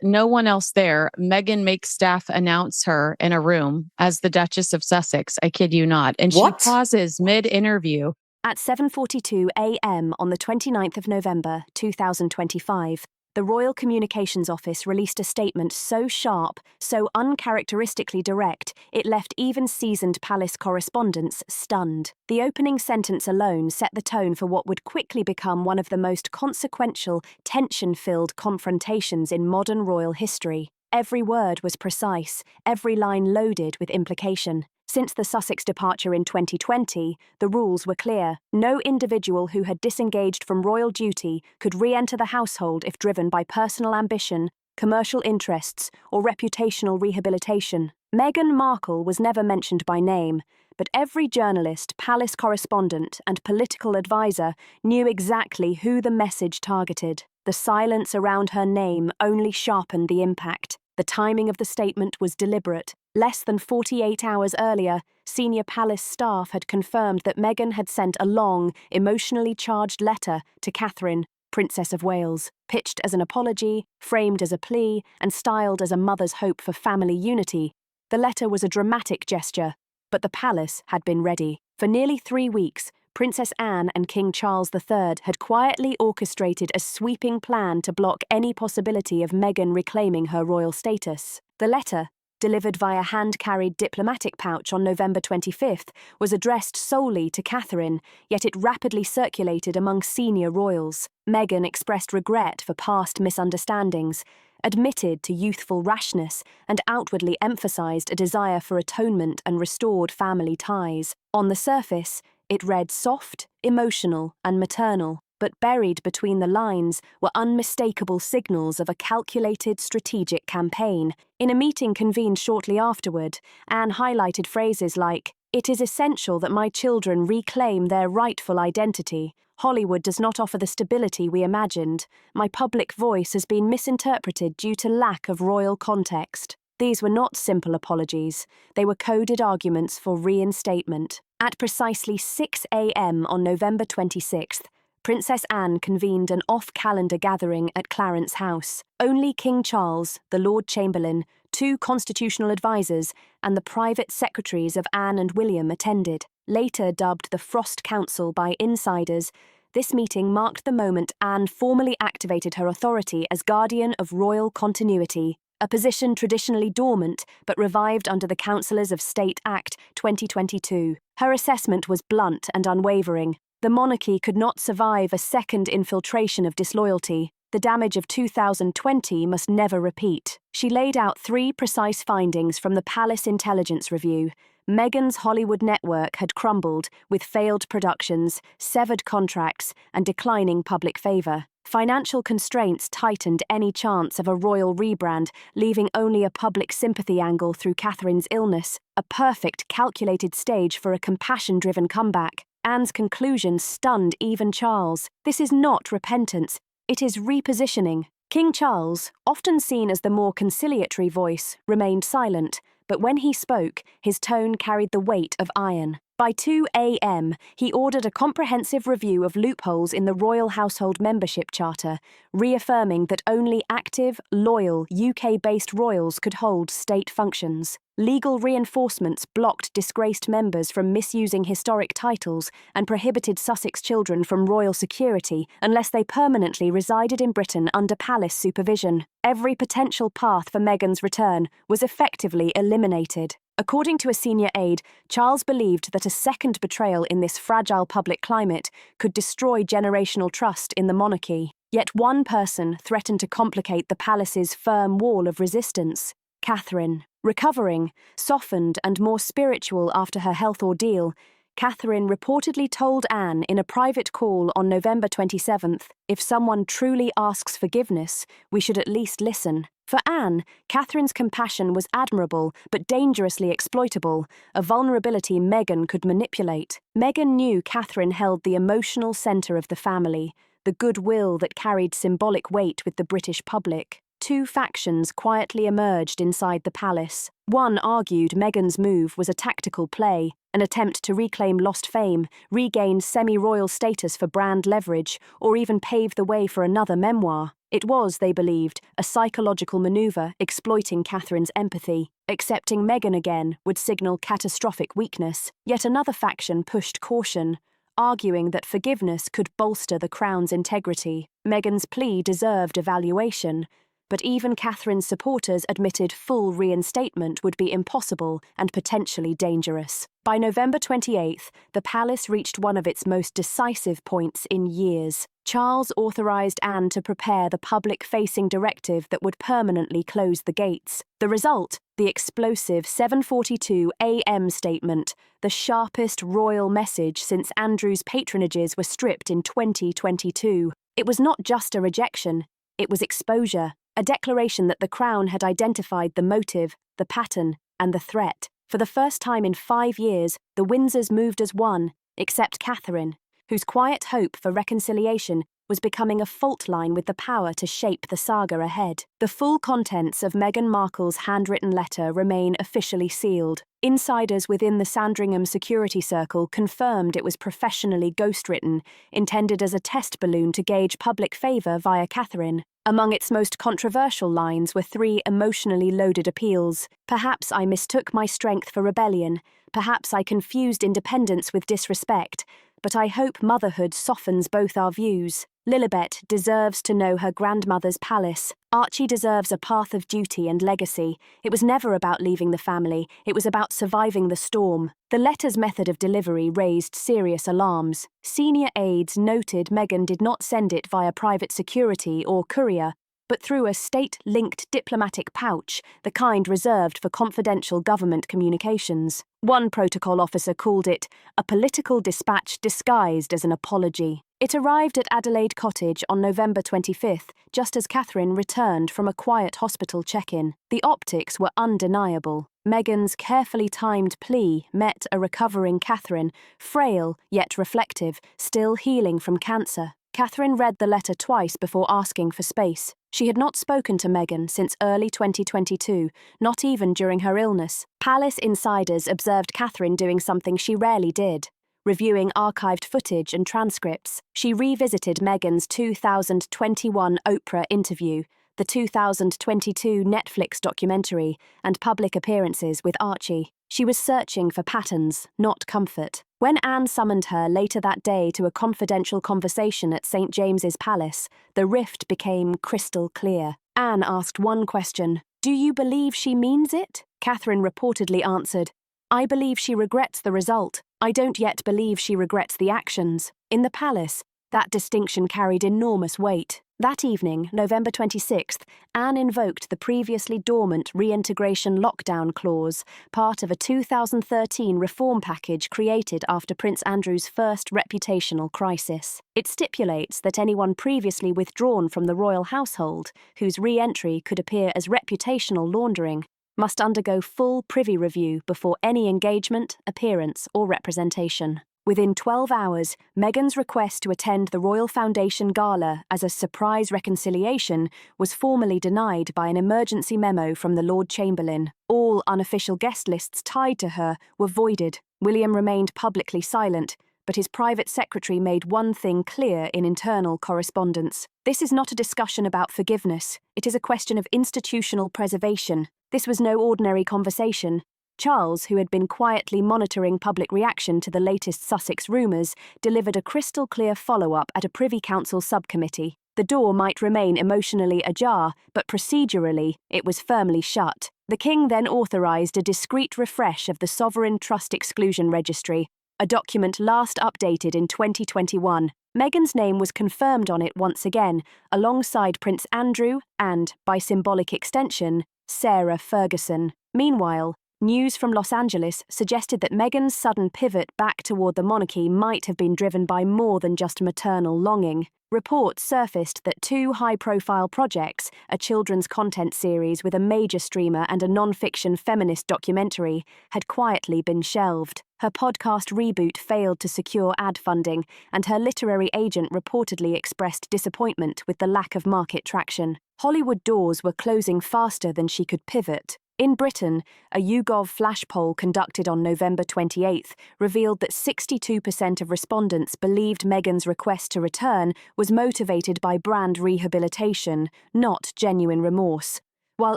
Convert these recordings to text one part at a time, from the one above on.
No one else there. Meghan makes staff announce her in a room as the Duchess of Sussex. I kid you not. And she What? pauses mid-interview. At 7:42 a.m. on the 29th of November, 2025, the Royal Communications Office released a statement so sharp, so uncharacteristically direct, it left even seasoned palace correspondents stunned. The opening sentence alone set the tone for what would quickly become one of the most consequential, tension-filled confrontations in modern royal history. Every word was precise, every line loaded with implication. Since the Sussex departure in 2020, the rules were clear. No individual who had disengaged from royal duty could re-enter the household if driven by personal ambition, commercial interests, or reputational rehabilitation. Meghan Markle was never mentioned by name, but every journalist, palace correspondent, and political advisor knew exactly who the message targeted. The silence around her name only sharpened the impact. The timing of the statement was deliberate. Less than 48 hours earlier, senior palace staff had confirmed that Meghan had sent a long, emotionally charged letter to Catherine, Princess of Wales, pitched as an apology, framed as a plea, and styled as a mother's hope for family unity. The letter was a dramatic gesture, but the palace had been ready. For nearly 3 weeks, Princess Anne and King Charles III had quietly orchestrated a sweeping plan to block any possibility of Meghan reclaiming her royal status. The letter, delivered via hand-carried diplomatic pouch on November 25th, was addressed solely to Catherine, yet it rapidly circulated among senior royals. Meghan expressed regret for past misunderstandings, admitted to youthful rashness, and outwardly emphasized a desire for atonement and restored family ties. On the surface, it read soft, emotional, and maternal, but buried between the lines were unmistakable signals of a calculated strategic campaign. In a meeting convened shortly afterward, Anne highlighted phrases like, "It is essential that my children reclaim their rightful identity. Hollywood does not offer the stability we imagined. My public voice has been misinterpreted due to lack of royal context." These were not simple apologies. They were coded arguments for reinstatement. At precisely 6 a.m. on November 26th, Princess Anne convened an off-calendar gathering at Clarence House. Only King Charles, the Lord Chamberlain, 2 constitutional advisors, and the private secretaries of Anne and William attended. Later dubbed the Frost Council by insiders, this meeting marked the moment Anne formally activated her authority as guardian of royal continuity, a position traditionally dormant but revived under the Councillors of State Act 2022. Her assessment was blunt and unwavering. The monarchy could not survive a second infiltration of disloyalty. The damage of 2020 must never repeat. She laid out 3 precise findings from the Palace Intelligence Review. Meghan's Hollywood network had crumbled, with failed productions, severed contracts, and declining public favour. Financial constraints tightened any chance of a royal rebrand, leaving only a public sympathy angle through Catherine's illness, a perfect, calculated stage for a compassion-driven comeback. Anne's conclusion stunned even Charles. This is not repentance, it is repositioning. King Charles, often seen as the more conciliatory voice, remained silent, but when he spoke, his tone carried the weight of iron. By 2 a.m., he ordered a comprehensive review of loopholes in the Royal Household Membership Charter, reaffirming that only active, loyal, UK-based royals could hold state functions. Legal reinforcements blocked disgraced members from misusing historic titles and prohibited Sussex children from royal security unless they permanently resided in Britain under palace supervision. Every potential path for Meghan's return was effectively eliminated. According to a senior aide, Charles believed that a second betrayal in this fragile public climate could destroy generational trust in the monarchy. Yet one person threatened to complicate the palace's firm wall of resistance: Catherine. Recovering, softened and more spiritual after her health ordeal, Catherine reportedly told Anne in a private call on November 27th, "If someone truly asks forgiveness, we should at least listen." For Anne, Catherine's compassion was admirable but dangerously exploitable, a vulnerability Meghan could manipulate. Meghan knew Catherine held the emotional centre of the family, the goodwill that carried symbolic weight with the British public. 2 factions quietly emerged inside the palace. One argued Meghan's move was a tactical play. an attempt to reclaim lost fame, regain semi-royal status for brand leverage, or even pave the way for another memoir. It was, they believed, a psychological maneuver exploiting Catherine's empathy. Accepting Meghan again would signal catastrophic weakness. Yet another faction pushed caution, arguing that forgiveness could bolster the Crown's integrity. Meghan's plea deserved evaluation, but even Catherine's supporters admitted full reinstatement would be impossible and potentially dangerous. By November 28th, the palace reached one of its most decisive points in years. Charles authorised Anne to prepare the public-facing directive that would permanently close the gates. The result? The explosive 7:42 a.m. statement, the sharpest royal message since Andrew's patronages were stripped in 2022. It was not just a rejection, it was exposure, a declaration that the Crown had identified the motive, the pattern, and the threat. For the first time in 5 years, the Windsors moved as one, except Catherine, whose quiet hope for reconciliation was becoming a fault line with the power to shape the saga ahead. The full contents of Meghan Markle's handwritten letter remain officially sealed. Insiders within the Sandringham security circle confirmed it was professionally ghostwritten, intended as a test balloon to gauge public favour via Catherine. Among its most controversial lines were 3 emotionally loaded appeals. Perhaps I mistook my strength for rebellion. Perhaps I confused independence with disrespect. But I hope motherhood softens both our views. Lilibet deserves to know her grandmother's palace. Archie deserves a path of duty and legacy. It was never about leaving the family. It was about surviving the storm. The letter's method of delivery raised serious alarms. Senior aides noted Meghan did not send it via private security or courier, but through a state-linked diplomatic pouch, the kind reserved for confidential government communications. One protocol officer called it a political dispatch disguised as an apology. It arrived at Adelaide Cottage on November 25th, just as Catherine returned from a quiet hospital check-in. The optics were undeniable. Meghan's carefully timed plea met a recovering Catherine, frail yet reflective, still healing from cancer. Catherine read the letter twice before asking for space. She had not spoken to Meghan since early 2022, not even during her illness. Palace insiders observed Catherine doing something she rarely did. Reviewing archived footage and transcripts, she revisited Meghan's 2021 Oprah interview, the 2022 Netflix documentary, and public appearances with Archie. She was searching for patterns, not comfort. When Anne summoned her later that day to a confidential conversation at St. James's Palace, the rift became crystal clear. Anne asked one question: "Do you believe she means it?" Catherine reportedly answered, "I believe she regrets the result. I don't yet believe she regrets the actions." In the palace, that distinction carried enormous weight. That evening, November 26th, Anne invoked the previously dormant reintegration lockdown clause, part of a 2013 reform package created after Prince Andrew's first reputational crisis. It stipulates that anyone previously withdrawn from the royal household, whose re-entry could appear as reputational laundering, must undergo full privy review before any engagement, appearance, or representation. Within 12 hours, Meghan's request to attend the Royal Foundation Gala as a surprise reconciliation was formally denied by an emergency memo from the Lord Chamberlain. All unofficial guest lists tied to her were voided. William remained publicly silent, but his private secretary made one thing clear in internal correspondence. This is not a discussion about forgiveness. It is a question of institutional preservation. This was no ordinary conversation. Charles, who had been quietly monitoring public reaction to the latest Sussex rumours, delivered a crystal-clear follow-up at a Privy Council subcommittee. The door might remain emotionally ajar, but procedurally, it was firmly shut. The King then authorised a discreet refresh of the Sovereign Trust Exclusion Registry, a document last updated in 2021. Meghan's name was confirmed on it once again, alongside Prince Andrew and, by symbolic extension, Sarah Ferguson. Meanwhile, news from Los Angeles suggested that Meghan's sudden pivot back toward the monarchy might have been driven by more than just maternal longing. Reports surfaced that 2 high-profile projects, a children's content series with a major streamer and a non-fiction feminist documentary, had quietly been shelved. Her podcast reboot failed to secure ad funding, and her literary agent reportedly expressed disappointment with the lack of market traction. Hollywood doors were closing faster than she could pivot. In Britain, a YouGov flash poll conducted on November 28 revealed that 62% of respondents believed Meghan's request to return was motivated by brand rehabilitation, not genuine remorse, while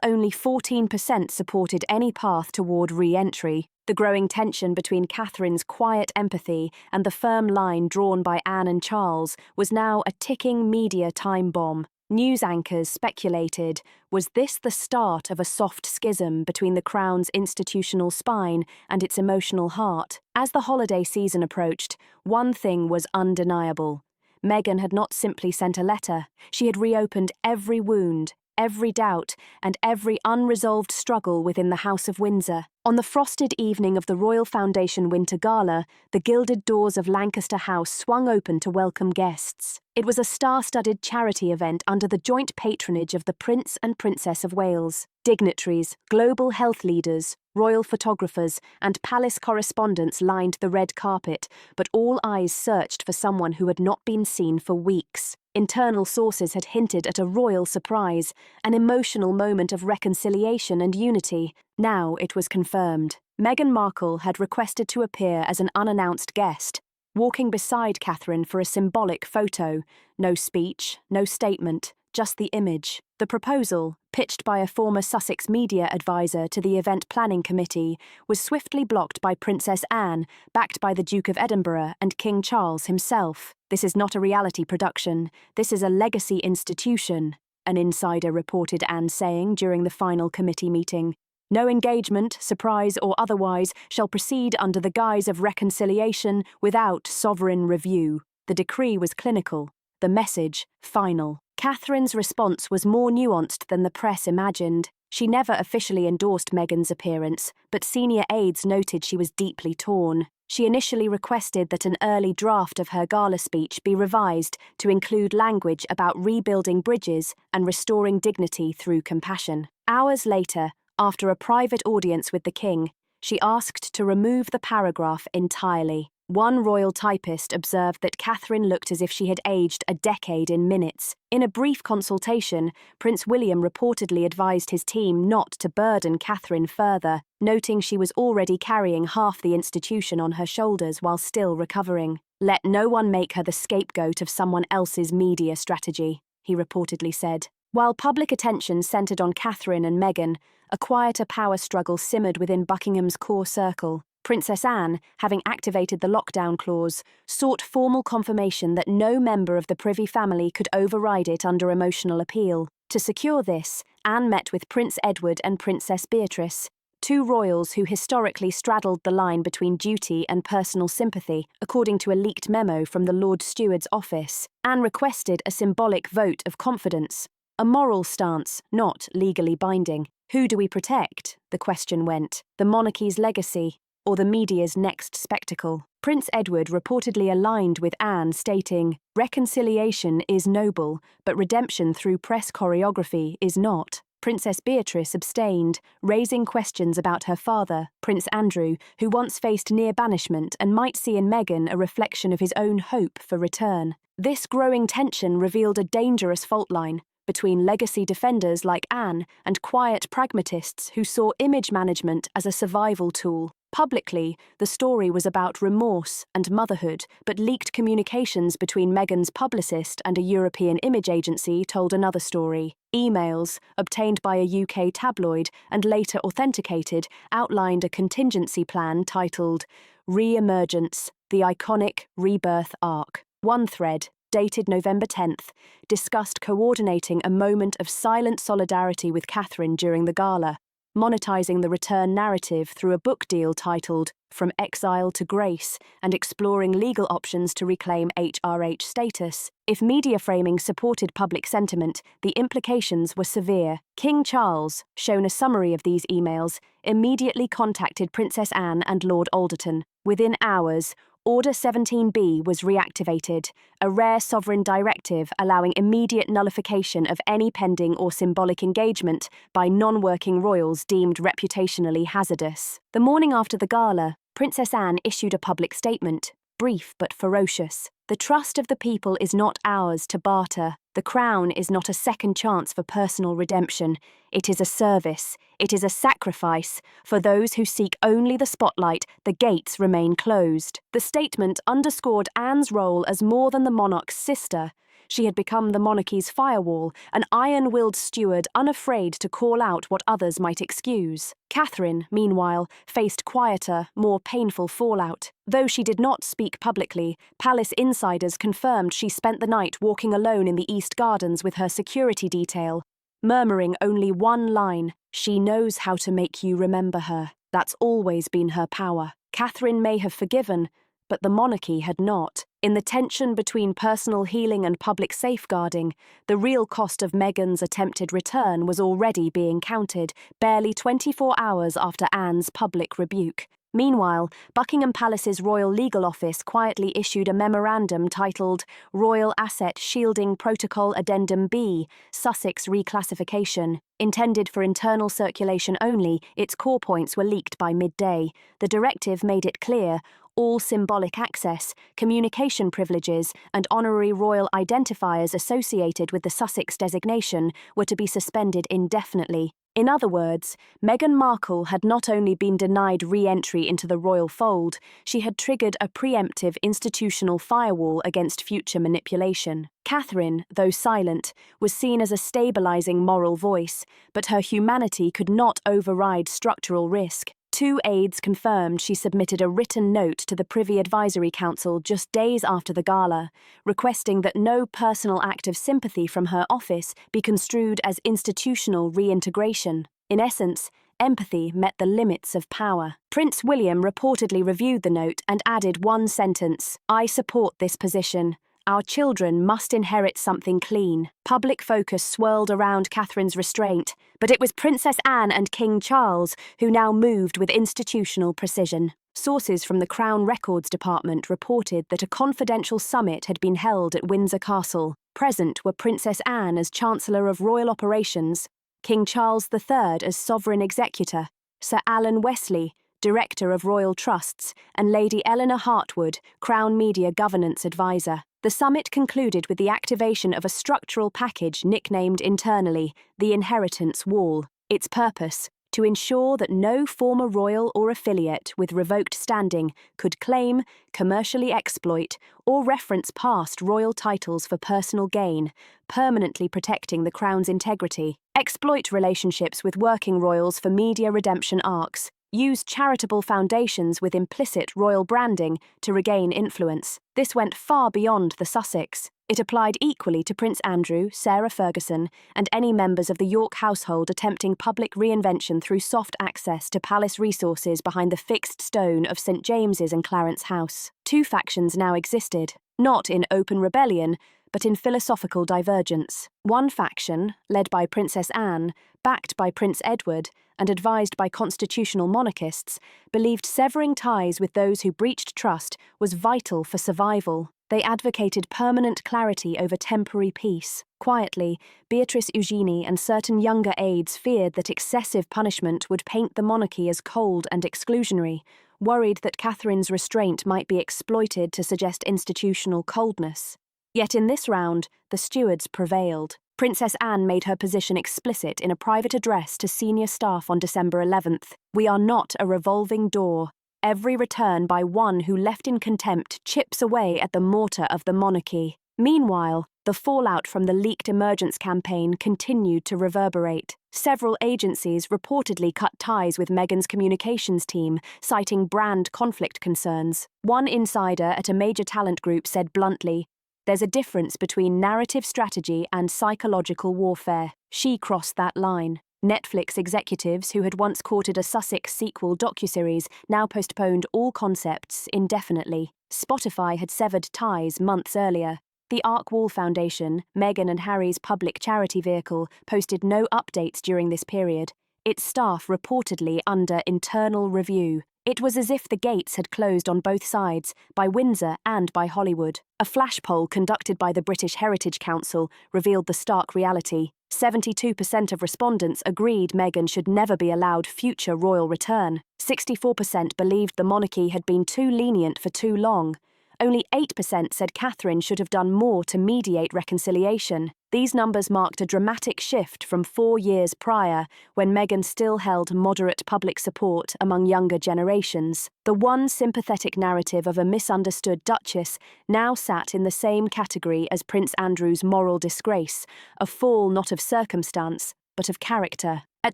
only 14% supported any path toward re-entry. The growing tension between Catherine's quiet empathy and the firm line drawn by Anne and Charles was now a ticking media time bomb. News anchors speculated, was this the start of a soft schism between the Crown's institutional spine and its emotional heart? As the holiday season approached, one thing was undeniable. Meghan had not simply sent a letter, she had reopened every wound, every doubt, and every unresolved struggle within the House of Windsor. On the frosted evening of the Royal Foundation Winter Gala, the gilded doors of Lancaster House swung open to welcome guests. It was a star-studded charity event under the joint patronage of the Prince and Princess of Wales. Dignitaries, global health leaders, royal photographers, and palace correspondents lined the red carpet, but all eyes searched for someone who had not been seen for weeks. Internal sources had hinted at a royal surprise, an emotional moment of reconciliation and unity. Now it was confirmed. Meghan Markle had requested to appear as an unannounced guest, walking beside Catherine for a symbolic photo. No speech, no statement, just the image. The proposal, pitched by a former Sussex media advisor to the event planning committee, was swiftly blocked by Princess Anne, backed by the Duke of Edinburgh and King Charles himself. "This is not a reality production. This is a legacy institution," an insider reported Anne saying during the final committee meeting. "No engagement, surprise or otherwise, shall proceed under the guise of reconciliation without sovereign review." The decree was clinical, the message final. Catherine's response was more nuanced than the press imagined. She never officially endorsed Meghan's appearance, but senior aides noted she was deeply torn. She initially requested that an early draft of her gala speech be revised to include language about rebuilding bridges and restoring dignity through compassion. Hours later, after a private audience with the king, she asked to remove the paragraph entirely. One royal typist observed that Catherine looked as if she had aged a decade in minutes. In a brief consultation, Prince William reportedly advised his team not to burden Catherine further, noting she was already carrying half the institution on her shoulders while still recovering. "Let no one make her the scapegoat of someone else's media strategy," he reportedly said. While public attention centred on Catherine and Meghan, a quieter power struggle simmered within Buckingham's core circle. Princess Anne, having activated the lockdown clause, sought formal confirmation that no member of the Privy family could override it under emotional appeal. To secure this, Anne met with Prince Edward and Princess Beatrice, two royals who historically straddled the line between duty and personal sympathy, according to a leaked memo from the Lord Steward's office. Anne requested a symbolic vote of confidence, a moral stance, not legally binding. Who do we protect? The question went. The monarchy's legacy, or the media's next spectacle? Prince Edward reportedly aligned with Anne, stating, "Reconciliation is noble, but redemption through press choreography is not." Princess Beatrice abstained, raising questions about her father, Prince Andrew, who once faced near banishment and might see in Meghan a reflection of his own hope for return. This growing tension revealed a dangerous fault line between legacy defenders like Anne and quiet pragmatists who saw image management as a survival tool. Publicly, the story was about remorse and motherhood, but leaked communications between Meghan's publicist and a European image agency told another story. Emails, obtained by a UK tabloid and later authenticated, outlined a contingency plan titled Re-Emergence, the Iconic Rebirth Arc. One thread, dated November 10th, discussed coordinating a moment of silent solidarity with Catherine during the gala, monetizing the return narrative through a book deal titled From Exile to Grace and exploring legal options to reclaim HRH status. If media framing supported public sentiment, the implications were severe. King Charles, shown a summary of these emails, immediately contacted Princess Anne and Lord Alderton. Within hours, Order 17B was reactivated, a rare sovereign directive allowing immediate nullification of any pending or symbolic engagement by non-working royals deemed reputationally hazardous. The morning after the gala, Princess Anne issued a public statement, brief but ferocious. The trust of the people is not ours to barter. The crown is not a second chance for personal redemption. It is a service. It is a sacrifice. For those who seek only the spotlight, the gates remain closed. The statement underscored Anne's role as more than the monarch's sister. She had become the monarchy's firewall, an iron-willed steward unafraid to call out what others might excuse. Catherine, meanwhile, faced quieter, more painful fallout. Though she did not speak publicly, palace insiders confirmed she spent the night walking alone in the East Gardens with her security detail, murmuring only one line, "She knows how to make you remember her." That's always been her power. Catherine may have forgiven, but the monarchy had not. In the tension between personal healing and public safeguarding, the real cost of Meghan's attempted return was already being counted, barely 24 hours after Anne's public rebuke. Meanwhile, Buckingham Palace's Royal Legal Office quietly issued a memorandum titled Royal Asset Shielding Protocol Addendum B, Sussex Reclassification. Intended for internal circulation only, its core points were leaked by midday. The directive made it clear all symbolic access, communication privileges, and honorary royal identifiers associated with the Sussex designation were to be suspended indefinitely. In other words, Meghan Markle had not only been denied re-entry into the royal fold, she had triggered a preemptive institutional firewall against future manipulation. Catherine, though silent, was seen as a stabilizing moral voice, but her humanity could not override structural risk. 2 aides confirmed she submitted a written note to the Privy Advisory Council just days after the gala, requesting that no personal act of sympathy from her office be construed as institutional reintegration. In essence, empathy met the limits of power. Prince William reportedly reviewed the note and added one sentence, "I support this position. Our children must inherit something clean." Public focus swirled around Catherine's restraint, but it was Princess Anne and King Charles who now moved with institutional precision. Sources from the Crown Records Department reported that a confidential summit had been held at Windsor Castle. Present were Princess Anne as Chancellor of Royal Operations, King Charles III as Sovereign Executor, Sir Alan Wesley, Director of Royal Trusts, and Lady Eleanor Hartwood, Crown Media Governance Advisor. The summit concluded with the activation of a structural package nicknamed internally the Inheritance Wall. Its purpose, to ensure that no former royal or affiliate with revoked standing could claim, commercially exploit, or reference past royal titles for personal gain, permanently protecting the Crown's integrity. Exploit relationships with working royals for media redemption arcs. Use charitable foundations with implicit royal branding to regain influence. This went far beyond the Sussex. It applied equally to Prince Andrew, Sarah Ferguson, and any members of the York household attempting public reinvention through soft access to palace resources behind the fixed stone of St James's and Clarence House. 2 factions now existed, not in open rebellion, but in philosophical divergence. One faction, led by Princess Anne, backed by Prince Edward, and advised by constitutional monarchists, believed severing ties with those who breached trust was vital for survival. They advocated permanent clarity over temporary peace. Quietly, Beatrice Eugenie and certain younger aides feared that excessive punishment would paint the monarchy as cold and exclusionary, worried that Catherine's restraint might be exploited to suggest institutional coldness. Yet in this round, the stewards prevailed. Princess Anne made her position explicit in a private address to senior staff on December 11th. "We are not a revolving door. Every return by one who left in contempt chips away at the mortar of the monarchy." Meanwhile, the fallout from the leaked emergence campaign continued to reverberate. Several agencies reportedly cut ties with Meghan's communications team, citing brand conflict concerns. One insider at a major talent group said bluntly, "There's a difference between narrative strategy and psychological warfare." She crossed that line. Netflix executives who had once courted a Sussex sequel docuseries now postponed all concepts indefinitely. Spotify had severed ties months earlier. The Arc Wall Foundation, Meghan and Harry's public charity vehicle, posted no updates during this period, its staff reportedly under internal review. It was as if the gates had closed on both sides, by Windsor and by Hollywood. A flash poll conducted by the British Heritage Council revealed the stark reality. 72% of respondents agreed Meghan should never be allowed future royal return. 64% believed the monarchy had been too lenient for too long. Only 8% said Catherine should have done more to mediate reconciliation. These numbers marked a dramatic shift from 4 years prior, when Meghan still held moderate public support among younger generations. The one sympathetic narrative of a misunderstood Duchess now sat in the same category as Prince Andrew's moral disgrace, a fall not of circumstance, but of character. At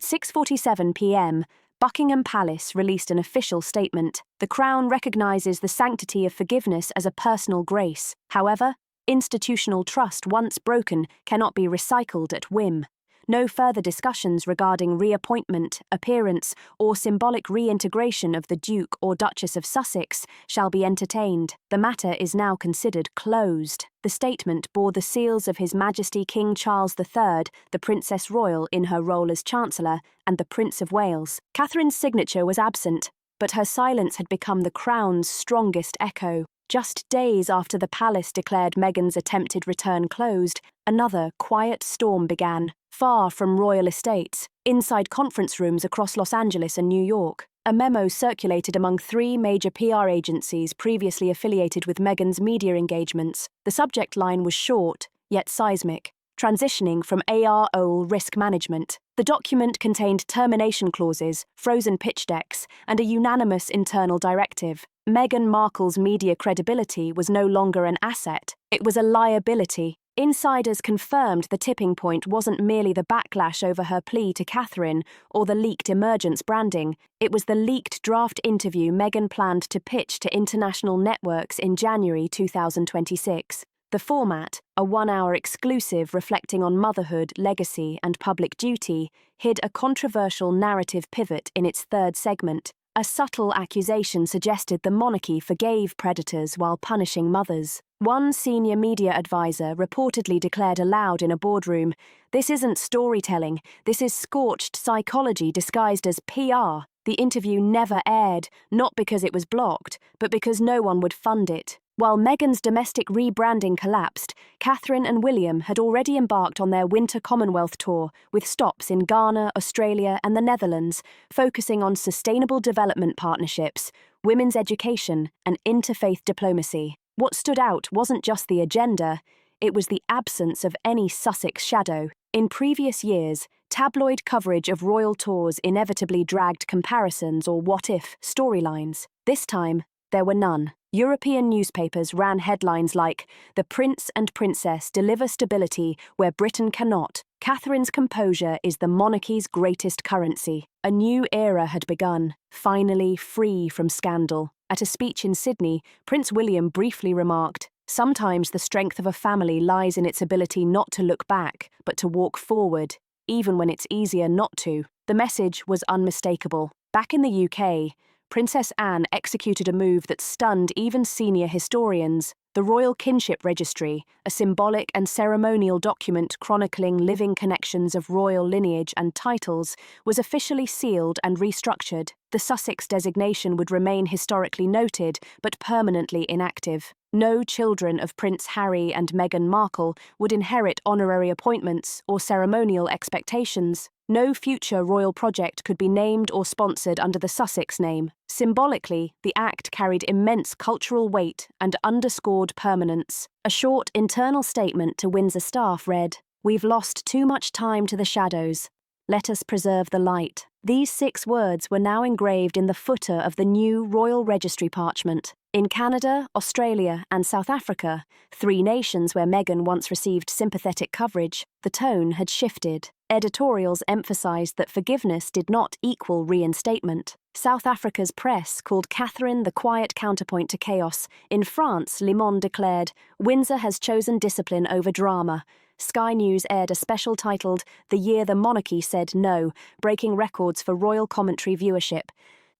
6:47 p.m., Buckingham Palace released an official statement. The Crown recognises the sanctity of forgiveness as a personal grace. However, institutional trust once broken cannot be recycled at whim. No further discussions regarding reappointment, appearance, or symbolic reintegration of the Duke or Duchess of Sussex shall be entertained. The matter is now considered closed. The statement bore the seals of His Majesty King Charles III, the Princess Royal in her role as Chancellor, and the Prince of Wales. Catherine's signature was absent, but her silence had become the Crown's strongest echo. Just days after the palace declared Meghan's attempted return closed, another quiet storm began. Far from royal estates, inside conference rooms across Los Angeles and New York, a memo circulated among 3 major PR agencies previously affiliated with Meghan's media engagements. The subject line was short, yet seismic: transitioning from ARO risk management. The document contained termination clauses, frozen pitch decks, and a unanimous internal directive. Meghan Markle's media credibility was no longer an asset, it was a liability. Insiders confirmed the tipping point wasn't merely the backlash over her plea to Catherine or the leaked emergence branding, it was the leaked draft interview Meghan planned to pitch to international networks in January 2026. The format, a 1-hour exclusive reflecting on motherhood, legacy, and public duty, hid a controversial narrative pivot in its third segment. A subtle accusation suggested the monarchy forgave predators while punishing mothers. One senior media advisor reportedly declared aloud in a boardroom, "This isn't storytelling, this is scorched psychology disguised as PR." The interview never aired, not because it was blocked, but because no one would fund it. While Meghan's domestic rebranding collapsed, Catherine and William had already embarked on their Winter Commonwealth tour, with stops in Ghana, Australia, and the Netherlands, focusing on sustainable development partnerships, women's education, and interfaith diplomacy. What stood out wasn't just the agenda, it was the absence of any Sussex shadow. In previous years, tabloid coverage of royal tours inevitably dragged comparisons or what-if storylines. This time, there were none. European newspapers ran headlines like, "The Prince and Princess deliver stability where Britain cannot. Catherine's composure is the monarchy's greatest currency." A new era had begun, finally free from scandal. At a speech in Sydney, Prince William briefly remarked, "Sometimes the strength of a family lies in its ability not to look back, but to walk forward, even when it's easier not to." The message was unmistakable. Back in the UK, Princess Anne executed a move that stunned even senior historians. The Royal Kinship Registry, a symbolic and ceremonial document chronicling living connections of royal lineage and titles, was officially sealed and restructured. The Sussex designation would remain historically noted, but permanently inactive. No children of Prince Harry and Meghan Markle would inherit honorary appointments or ceremonial expectations. No future royal project could be named or sponsored under the Sussex name. Symbolically, the act carried immense cultural weight and underscored permanence. A short internal statement to Windsor staff read, "We've lost too much time to the shadows. Let us preserve the light." These 6 words were now engraved in the footer of the new Royal Registry parchment. In Canada, Australia, and South Africa, 3 nations where Meghan once received sympathetic coverage, the tone had shifted. Editorials emphasised that forgiveness did not equal reinstatement. South Africa's press called Catherine the quiet counterpoint to chaos. In France, Le Monde declared, "Windsor has chosen discipline over drama." Sky News aired a special titled, "The Year the Monarchy Said No," breaking records for royal commentary viewership.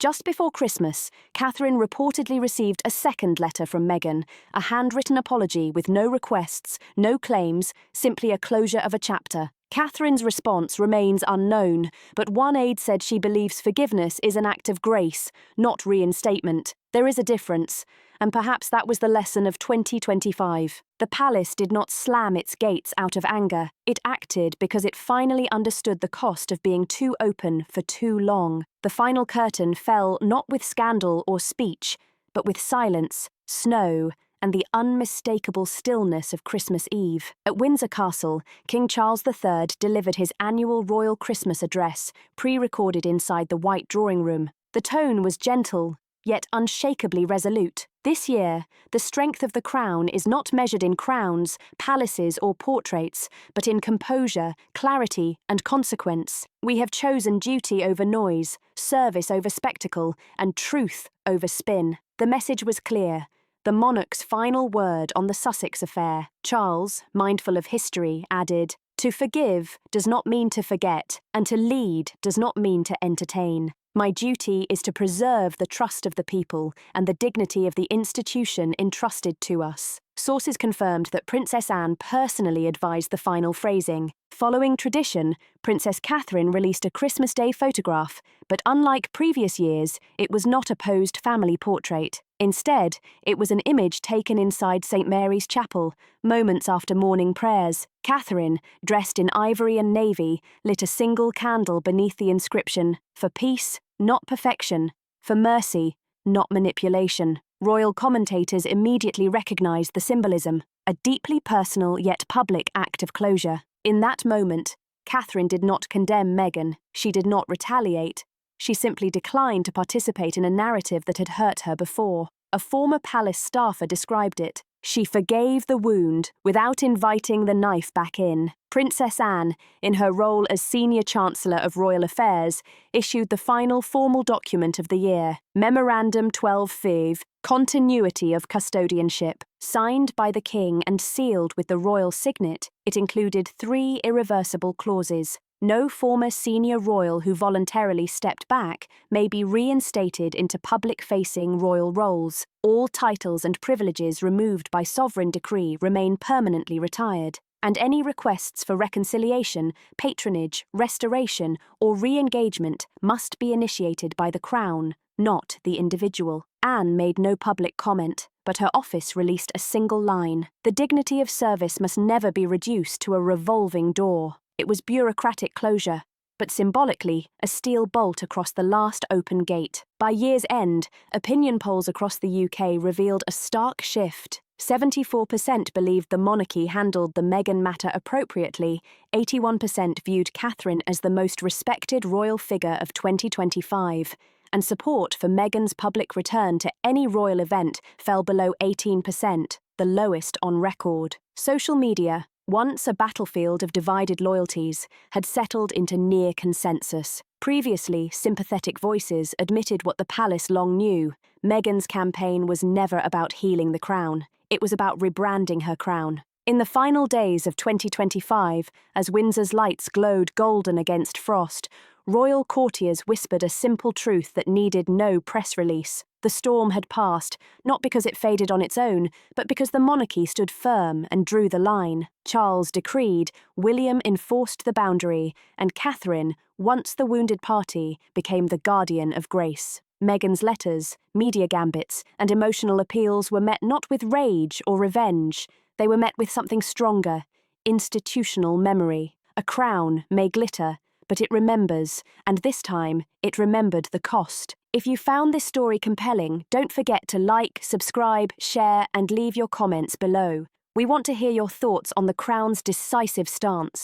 Just before Christmas, Catherine reportedly received a second letter from Meghan, a handwritten apology with no requests, no claims, simply a closure of a chapter. Catherine's response remains unknown, but one aide said she believes forgiveness is an act of grace, not reinstatement. There is a difference, and perhaps that was the lesson of 2025. The palace did not slam its gates out of anger. It acted because it finally understood the cost of being too open for too long. The final curtain fell not with scandal or speech, but with silence, snow, and the unmistakable stillness of Christmas Eve. At Windsor Castle, King Charles III delivered his annual royal Christmas address, pre-recorded inside the White Drawing Room. The tone was gentle, yet unshakably resolute. This year, the strength of the crown is not measured in crowns, palaces, or portraits, but in composure, clarity, and consequence. We have chosen duty over noise, service over spectacle, and truth over spin. The message was clear. The monarch's final word on the Sussex affair. Charles, mindful of history, added, "To forgive does not mean to forget, and to lead does not mean to entertain. My duty is to preserve the trust of the people and the dignity of the institution entrusted to us." Sources confirmed that Princess Anne personally advised the final phrasing. Following tradition, Princess Catherine released a Christmas Day photograph, but unlike previous years, it was not a posed family portrait. Instead, it was an image taken inside St. Mary's Chapel, moments after morning prayers. Catherine, dressed in ivory and navy, lit a single candle beneath the inscription, "For peace, not perfection, for mercy, not manipulation." Royal commentators immediately recognized the symbolism, a deeply personal yet public act of closure. In that moment, Catherine did not condemn Meghan. She did not retaliate. She simply declined to participate in a narrative that had hurt her before. A former palace staffer described it. She forgave the wound without inviting the knife back in. Princess Anne, in her role as Senior Chancellor of Royal Affairs, issued the final formal document of the year, Memorandum 12 Feve, Continuity of Custodianship. Signed by the King and sealed with the royal signet, it included 3 irreversible clauses. No former senior royal who voluntarily stepped back may be reinstated into public-facing royal roles. All titles and privileges removed by sovereign decree remain permanently retired, and any requests for reconciliation, patronage, restoration, or re-engagement must be initiated by the Crown, not the individual. Anne made no public comment, but her office released a single line. The dignity of service must never be reduced to a revolving door. It was bureaucratic closure, but symbolically, a steel bolt across the last open gate. By year's end, opinion polls across the UK revealed a stark shift. 74% believed the monarchy handled the Meghan matter appropriately, 81% viewed Catherine as the most respected royal figure of 2025, and support for Meghan's public return to any royal event fell below 18%, the lowest on record. Social media, once a battlefield of divided loyalties, had settled into near consensus. Previously, sympathetic voices admitted what the palace long knew. Meghan's campaign was never about healing the crown. It was about rebranding her crown. In the final days of 2025, as Windsor's lights glowed golden against frost, royal courtiers whispered a simple truth that needed no press release. The storm had passed, not because it faded on its own, but because the monarchy stood firm and drew the line. Charles decreed, William enforced the boundary, and Catherine, once the wounded party, became the guardian of grace. Meghan's letters, media gambits, and emotional appeals were met not with rage or revenge. They were met with something stronger, institutional memory. A crown may glitter, but it remembers, and this time, it remembered the cost. If you found this story compelling, don't forget to like, subscribe, share, and leave your comments below. We want to hear your thoughts on the Crown's decisive stance.